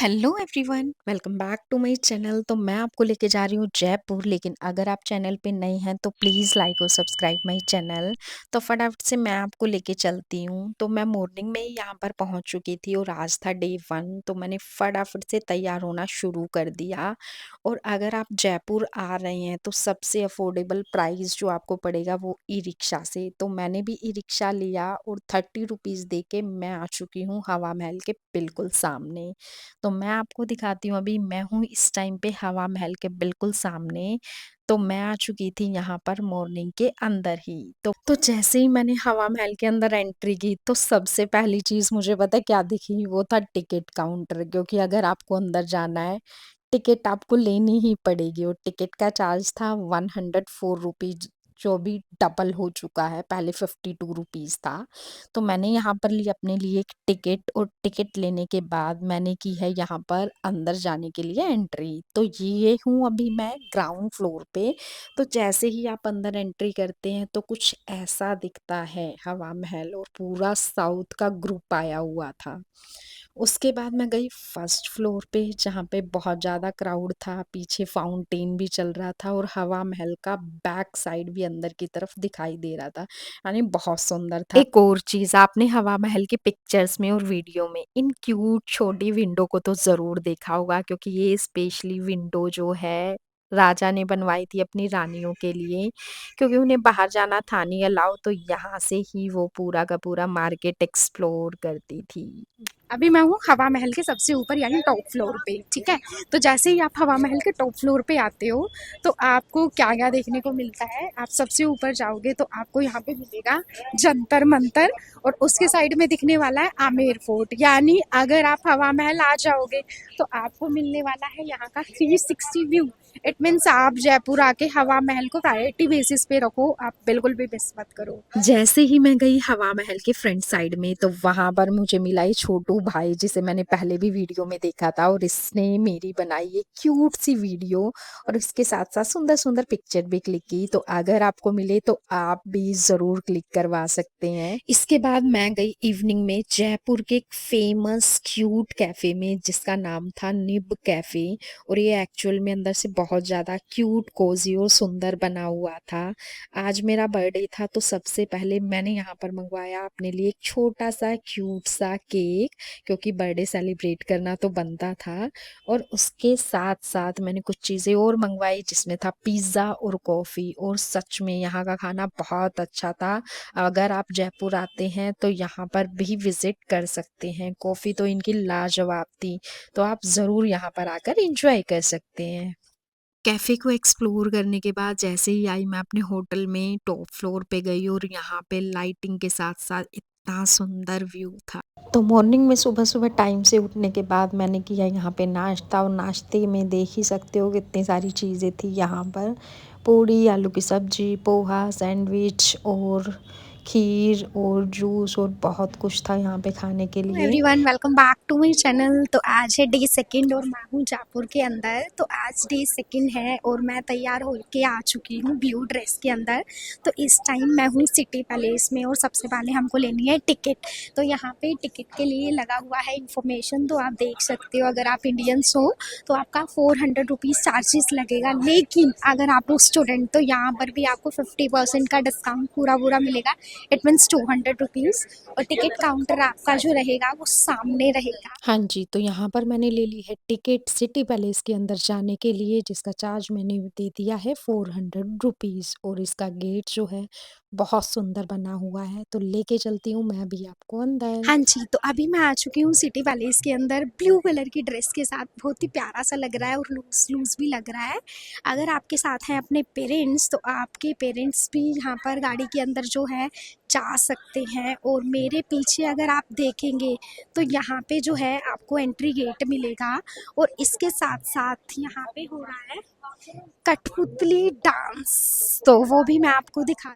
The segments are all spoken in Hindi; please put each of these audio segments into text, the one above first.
Hello everyone, welcome back to my channel. तो मैं आपको लेके जा रही हूँ जयपुर, लेकिन अगर आप चैनल पे नए हैं तो प्लीज़ लाइक और सब्सक्राइब माय चैनल। तो फटाफट से मैं आपको लेके चलती हूँ। तो मैं मॉर्निंग में ही यहाँ पर पहुँच चुकी थी और आज था डे 1, तो मैंने फटाफट से तैयार होना शुरू कर दिया। और अगर आप जयपुर आ रहे हैं तो सबसे अफोर्डेबल प्राइस जो आपको पड़ेगा वो ई रिक्शा से। तो मैंने भी ई रिक्शा लिया और 30 रुपीज़ दे के मैं आ चुकी हूँ हवा महल के बिल्कुल सामने। तो मैं आपको दिखाती हूँ, अभी मैं हूँ इस टाइम पे हवा महल के बिल्कुल सामने। तो मैं आ चुकी थी यहाँ पर मॉर्निंग के अंदर ही। तो जैसे ही मैंने हवा महल के अंदर एंट्री की तो सबसे पहली चीज मुझे पता है क्या दिखी, वो था टिकट काउंटर। क्योंकि अगर आपको अंदर जाना है टिकट आपको लेनी ही पड़ेगी, और टिकट का चार्ज था 104 रुपीज, जो भी डबल हो चुका है। पहले 52 रुपीज था। तो मैंने यहाँ पर ली अपने लिए एक टिकट, और टिकट लेने के बाद मैंने की है यहाँ पर अंदर जाने के लिए एंट्री। तो ये हूँ अभी मैं ग्राउंड फ्लोर पे। तो जैसे ही आप अंदर एंट्री करते हैं तो कुछ ऐसा दिखता है हवा महल, और पूरा साउथ का ग्रुप आया हुआ था। उसके बाद मैं गई फर्स्ट फ्लोर पे, जहाँ पे बहुत ज़्यादा क्राउड था। पीछे फाउंटेन भी चल रहा था और हवा महल का बैक साइड भी अंदर की तरफ दिखाई दे रहा था, यानी बहुत सुंदर था। एक और चीज, आपने हवा महल के पिक्चर्स में और वीडियो में इन क्यूट छोटी विंडो को तो जरूर देखा होगा, क्योंकि ये स्पेशली विंडो जो है राजा ने बनवाई थी अपनी रानियों के लिए, क्योंकि उन्हें बाहर जाना था नहीं अलाउ। तो यहाँ से ही वो पूरा का पूरा मार्केट एक्सप्लोर करती थी। अभी मैं हूँ हवा महल के सबसे ऊपर यानी टॉप फ्लोर पे। ठीक है, तो जैसे ही आप हवा महल के टॉप फ्लोर पे आते हो तो आपको क्या क्या देखने को मिलता है। आप सबसे ऊपर जाओगे तो आपको यहाँ पे मिलेगा जंतर मंतर, और उसके साइड में दिखने वाला है आमेर फोर्ट। यानी अगर आप हवा महल आ जाओगे तो आपको मिलने वाला है यहाँ का 360 व्यू। इट मीन्स आप जयपुर आके हवा महल को प्रायोरिटी बेसिस पे रखो, आप बिल्कुल भी मिस मत करो। जैसे ही मैं गई हवा महल के फ्रंट साइड में तो वहां पर मुझे मिला ये छोटू भाई, जिसे मैंने पहले भी वीडियो में देखा था, और इसने मेरी बनाई ये क्यूट सी वीडियो और इसके साथ साथ सुंदर सुंदर पिक्चर भी क्लिक की। तो अगर आपको मिले तो आप भी जरूर क्लिक करवा सकते हैं। इसके बाद मैं गई इवनिंग में जयपुर के एक फेमस क्यूट कैफे में, जिसका नाम था निब कैफे। और ये एक्चुअल में अंदर से बहुत ज्यादा क्यूट, कोजी और सुंदर बना हुआ था। आज मेरा बर्थडे था तो सबसे पहले मैंने यहाँ पर मंगवाया अपने लिए एक छोटा सा क्यूट सा केक, क्योंकि बर्थडे सेलिब्रेट करना तो बनता था। और उसके साथ साथ मैंने कुछ चीज़ें और मंगवाई, जिसमें था पिज़्ज़ा और कॉफ़ी। और सच में यहाँ का खाना बहुत अच्छा था। अगर आप जयपुर आते हैं तो यहाँ पर भी विजिट कर सकते हैं। कॉफ़ी तो इनकी लाजवाब थी। तो आप ज़रूर यहाँ पर आकर इंजॉय कर सकते हैं। कैफ़े को एक्सप्लोर करने के बाद जैसे ही आई मैं अपने होटल में टॉप फ्लोर पे गई, और यहाँ पे लाइटिंग के साथ साथ इतना सुंदर व्यू था। तो मॉर्निंग में सुबह सुबह टाइम से उठने के बाद मैंने किया यहाँ पे नाश्ता, और नाश्ते में देख ही सकते हो कितनी सारी चीज़ें थी यहाँ पर। पूड़ी, आलू की सब्जी, पोहा, सैंडविच और खीर और जूस और बहुत कुछ था यहाँ पे खाने के लिए। Everyone, welcome back to my channel. तो आज है डे सेकंड और मैं हूँ जयपुर के अंदर। तो आज डे सेकंड है और मैं तैयार होके आ चुकी हूँ ब्लू ड्रेस के अंदर। तो इस टाइम मैं हूँ सिटी पैलेस में और सबसे पहले हमको लेनी है टिकट। तो यहाँ पे टिकट के लिए लगा हुआ है इन्फॉर्मेशन, तो आप देख सकते हो। अगर आप इंडियंस हो तो आपका 400 रुपीज़ चार्जेस लगेगा, लेकिन अगर आप हो स्टूडेंट तो यहाँ पर भी आपको 50% का डिस्काउंट पूरा पूरा मिलेगा। It means 200 rupees. और टिकट काउंटर आपका जो रहेगा वो सामने रहेगा। हाँ जी, तो यहाँ पर मैंने ले ली है टिकट सिटी पैलेस के अंदर जाने के लिए, जिसका चार्ज मैंने दे दिया है 400 रुपीज़। और इसका गेट जो है बहुत सुंदर बना हुआ है। तो लेके चलती हूँ मैं भी आपको अंदर। हाँ जी, तो अभी मैं आ चुकी हूँ सिटी पैलेस के अंदर ब्लू कलर की ड्रेस के साथ। बहुत ही प्यारा सा लग रहा है और लूज लूज भी लग रहा है। अगर आपके साथ हैं अपने पेरेंट्स तो आपके पेरेंट्स भी यहाँ पर गाड़ी के अंदर जो है जा सकते हैं। और मेरे पीछे अगर आप देखेंगे तो यहाँ पे जो है आपको एंट्री गेट मिलेगा, और इसके साथ साथ यहाँ पे हो रहा है कठपुतली डांस, तो वो भी मैं आपको दिखा।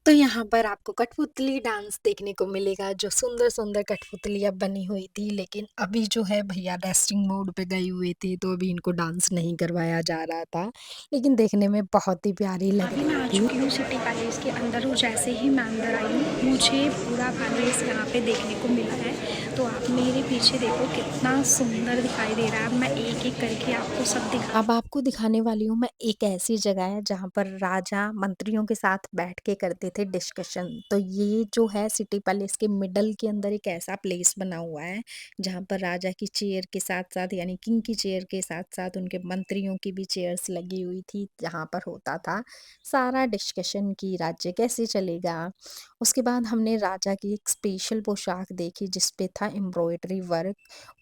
तो यहाँ पर आपको कठपुतली डांस देखने को मिलेगा, जो सुंदर-सुंदर कठपुतलियाँ बनी हुई थी, लेकिन अभी जो है भैया रेस्टिंग मोड पे गए हुए थे, तो अभी इनको डांस नहीं करवाया जा रहा था, लेकिन देखने में बहुत ही प्यारी लग अभी मैं रही आ थी। चुकी हूँ सिटी पैलेस के अंदर और जैसे ही मैं अंदर आई हूँ मुझे पूरा पैलेस यहाँ पे देखने को मिला है। तो आप मेरे पीछे देखो कितना सुंदर दिखाई दे रहा है। मैं एक एक करके आपको सब दिखा अब आपको दिखाने वाली हूँ मैं एक ऐसी जगह है जहाँ पर राजा मंत्रियों के साथ बैठ के करते थे डिस्कशन। तो ये जो है सिटी पैलेस के मिडल के अंदर एक ऐसा प्लेस बना हुआ है जहाँ पर राजा की चेयर के साथ-साथ यानी किंग की चेयर के साथ-साथ उनके मंत्रियों की भी चेयर्स लगी हुई थी। जहाँ पर होता था सारा डिस्कशन कि राज्य कैसे चलेगा। उसके बाद हमने राजा की एक स्पेशल पोशाक देखी जिस पे था एम्ब्रॉयडरी वर्क।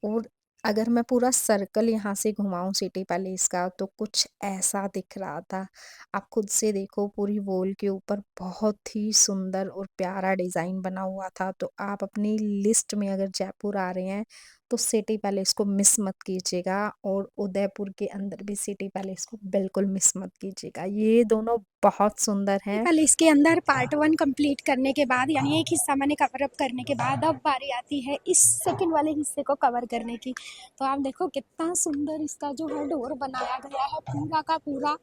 और अगर मैं पूरा सर्कल यहाँ से घुमाऊँ सिटी पैलेस का तो कुछ ऐसा दिख रहा था। आप खुद से देखो पूरी वॉल के ऊपर बहुत ही सुंदर और प्यारा डिज़ाइन बना हुआ था। तो आप अपनी लिस्ट में अगर जयपुर आ रहे हैं तो सिटी पैलेस को मिस मत कीजिएगा और उदयपुर के अंदर भी सिटी पैलेस को बिल्कुल मिस मत कीजिएगा। ये दोनों बहुत सुंदर सिटी हैं। पैलेस के अंदर पार्ट 1 कंप्लीट करने के बाद यानी एक हिस्सा मैंने कवर अप करने के बाद अब बारी आती है इस सेकंड वाले हिस्से को कवर करने की। तो आप देखो कितना सुंदर इसका जो है डोर बनाया गया है, पूरा का पूरा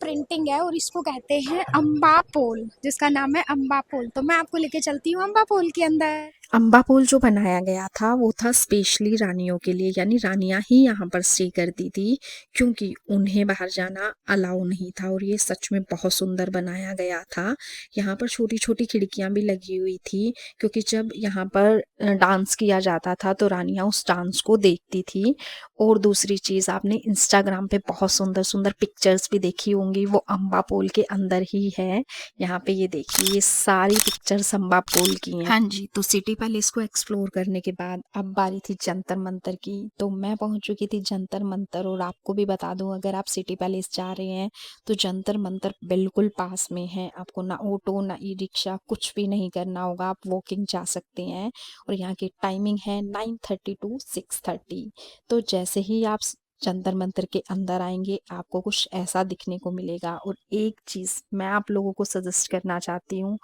प्रिंटिंग है और इसको कहते हैं अम्बा पोल, जिसका नाम है अम्बा पोल। तो मैं आपको लेके चलती हूँ अम्बा पोल के अंदर। अम्बा पूल जो बनाया गया था वो था स्पेशली रानियों के लिए, यानी रानियां ही यहाँ पर स्टे करती थी क्योंकि उन्हें बाहर जाना अलाउ नहीं था। और ये सच में बहुत सुंदर बनाया गया था। यहाँ पर छोटी छोटी खिड़कियां भी लगी हुई थी क्योंकि जब यहाँ पर डांस किया जाता था तो रानियां उस डांस को देखती थी। और दूसरी चीज़ आपने इंस्टाग्राम पे बहुत सुंदर सुंदर पिक्चर्स भी देखी होंगी, वो अम्बा पूल के अंदर ही है। यहाँ पे ये देखिए ये सारी पिक्चर्स अम्बा पूल की हैं। हाँ जी, तो सिटी पैलेस को एक्सप्लोर करने के बाद अब बारी थी जंतर मंतर की। तो मैं पहुंच चुकी थी जंतर मंतर और आपको भी बता दूं अगर आप सिटी पैलेस जा रहे हैं तो जंतर मंतर बिल्कुल पास में है। आपको ना ऑटो ना ई रिक्शा कुछ भी नहीं करना होगा, आप वॉकिंग जा सकते हैं। और यहाँ की टाइमिंग है 9:30 टू 6:30। तो जैसे ही आप जंतर मंतर के अंदर आएंगे आपको कुछ ऐसा दिखने को मिलेगा। और एक चीज़ मैं आप लोगों को सजेस्ट करना चाहती हूँ,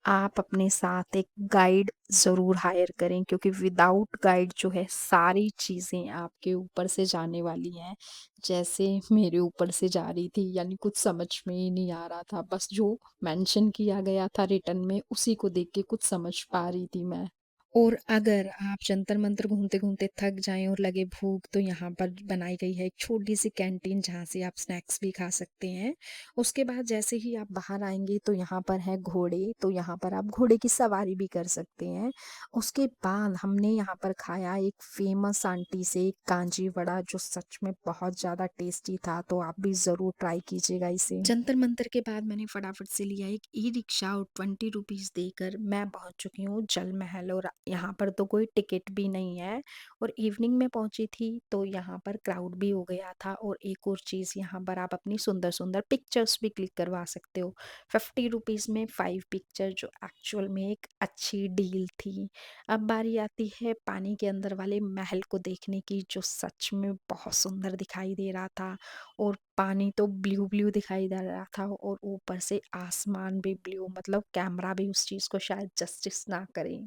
आप अपने साथ एक गाइड ज़रूर हायर करें क्योंकि विदाउट गाइड जो है सारी चीज़ें आपके ऊपर से जाने वाली हैं। जैसे मेरे ऊपर से जा रही थी, यानी कुछ समझ में ही नहीं आ रहा था, बस जो मेंशन किया गया था रिटन में उसी को देख के कुछ समझ पा रही थी मैं। और अगर आप जंतर मंतर घूमते घूमते थक जाएं और लगे भूख तो यहाँ पर बनाई गई है एक छोटी सी कैंटीन जहाँ से आप स्नैक्स भी खा सकते हैं। उसके बाद जैसे ही आप बाहर आएंगे तो यहाँ पर है घोड़े, तो यहाँ पर आप घोड़े की सवारी भी कर सकते हैं। उसके बाद हमने यहाँ पर खाया एक फेमस आंटी से एक कांजी वड़ा जो सच में बहुत ज़्यादा टेस्टी था। तो आप भी ज़रूर ट्राई कीजिएगा इसे। जंतर मंतर के बाद मैंने फटाफट से लिया एक ई रिक्शा और 20 रुपीज़ देकर मैं पहुंच चुकी हूँ जल महल। और यहाँ पर तो कोई टिकट भी नहीं है और इवनिंग में पहुंची थी तो यहाँ पर क्राउड भी हो गया था। और एक और चीज़ यहाँ पर आप अपनी सुंदर सुंदर पिक्चर्स भी क्लिक करवा सकते हो 50 रुपीज़ में 5 पिक्चर, जो एक्चुअल में एक अच्छी डील थी। अब बारी आती है पानी के अंदर वाले महल को देखने की, जो सच में बहुत सुंदर दिखाई दे रहा था। और पानी तो ब्लू ब्लू दिखाई दे रहा था और ऊपर से आसमान भी ब्लू, मतलब कैमरा भी उस चीज़ को शायद जस्टिस ना करे।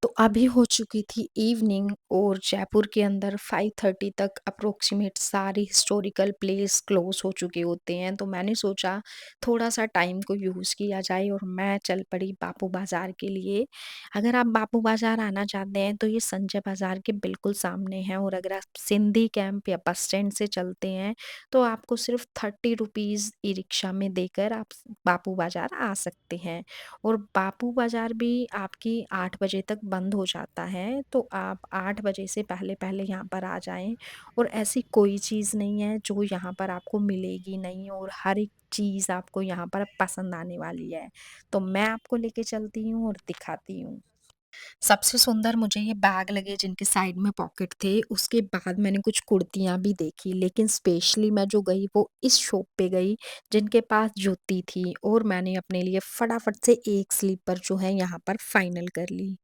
तो अभी हो चुकी थी इवनिंग और जयपुर के अंदर 5:30 तक अप्रोक्सीमेट सारी हिस्टोरिकल प्लेस क्लोज हो चुके होते हैं। तो मैंने सोचा थोड़ा सा टाइम को यूज़ किया जाए और मैं चल पड़ी बापू बाज़ार के लिए। अगर आप बापू बाज़ार आना चाहते हैं तो ये संजय बाज़ार के बिल्कुल सामने है। और अगर आप सिंधी कैंप या बस स्टैंड से चलते हैं तो आपको सिर्फ 30 रुपीज़ ई रिक्शा में देकर आप बापू बाज़ार आ सकते हैं। और बापू बाज़ार भी आपकी 8 बजे तक बंद हो जाता है, तो आप 8 बजे से पहले-पहले यहाँ पर आ जाएँ। और ऐसी कोई चीज़ नहीं है जो यहाँ पर आपको मिलेगी नहीं, और हर एक चीज़ आपको यहाँ पर पसंद आने वाली है। तो मैं आपको लेके चलती हूँ और दिखाती हूँ। सबसे सुंदर मुझे ये बैग लगे जिनके साइड में पॉकेट थे। उसके बाद मैंने कुछ कुर्तियाँ भी देखी, लेकिन स्पेशली मैं जो गई वो इस शॉप पे गई जिनके पास जूती थी। और मैंने अपने लिए फटाफट से एक स्लीपर जो है यहाँ पर फाइनल कर ली।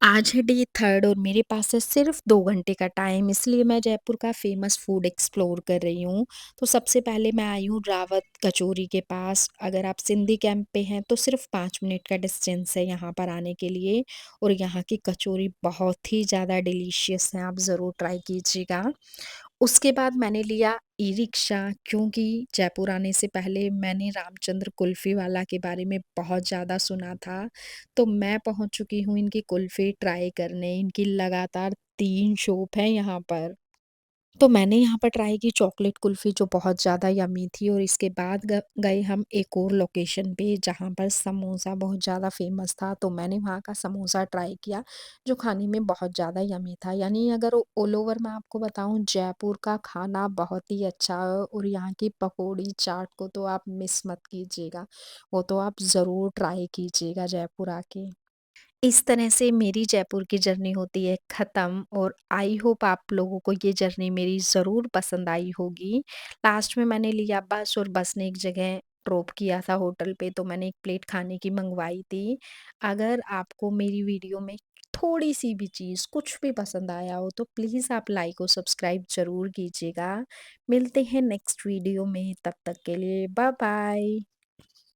आज है डे 3 और मेरे पास है सिर्फ़ 2 घंटे का टाइम, इसलिए मैं जयपुर का फ़ेमस फूड एक्सप्लोर कर रही हूँ। तो सबसे पहले मैं आई हूँ रावत कचौरी के पास। अगर आप सिंधी कैंप पे हैं तो सिर्फ़ 5 मिनट का डिस्टेंस है यहाँ पर आने के लिए, और यहाँ की कचौरी बहुत ही ज़्यादा डिलीशियस है, आप ज़रूर ट्राई कीजिएगा। उसके बाद मैंने लिया ई-रिक्शा, क्योंकि जयपुर आने से पहले मैंने रामचंद्र कुल्फ़ी वाला के बारे में बहुत ज़्यादा सुना था। तो मैं पहुँच चुकी हूँ इनकी कुल्फ़ी ट्राई करने, इनकी लगातार 3 शॉप हैं यहाँ पर। तो मैंने यहाँ पर ट्राई की चॉकलेट कुल्फ़ी, जो बहुत ज़्यादा यम्मी थी, और इसके बाद गए हम एक और लोकेशन पे जहाँ पर समोसा बहुत ज़्यादा फ़ेमस था, तो मैंने वहाँ का समोसा ट्राई किया, जो खाने में बहुत ज़्यादा यम्मी था। यानी अगर ऑल ओवर मैं आपको बताऊँ, जयपुर का खाना बहुत ही अच्छा है, और यहाँ की पकौड़ी चाट को तो आप मिस मत कीजिएगा, वो तो आप ज़रूर ट्राई कीजिएगा जयपुर आके। इस तरह से मेरी जयपुर की जर्नी होती है ख़त्म, और आई होप आप लोगों को ये जर्नी मेरी ज़रूर पसंद आई होगी। लास्ट में मैंने लिया बस, और बस ने एक जगह ड्रॉप किया था होटल पे, तो मैंने एक प्लेट खाने की मँगवाई थी। अगर आपको मेरी वीडियो में थोड़ी-सी भी चीज़, कुछ भी पसंद आया हो, तो प्लीज़ आप लाइक और सब्सक्राइब ज़रूर कीजिएगा। मिलते हैं नेक्स्ट वीडियो में, तब तक के लिए बाय बाय।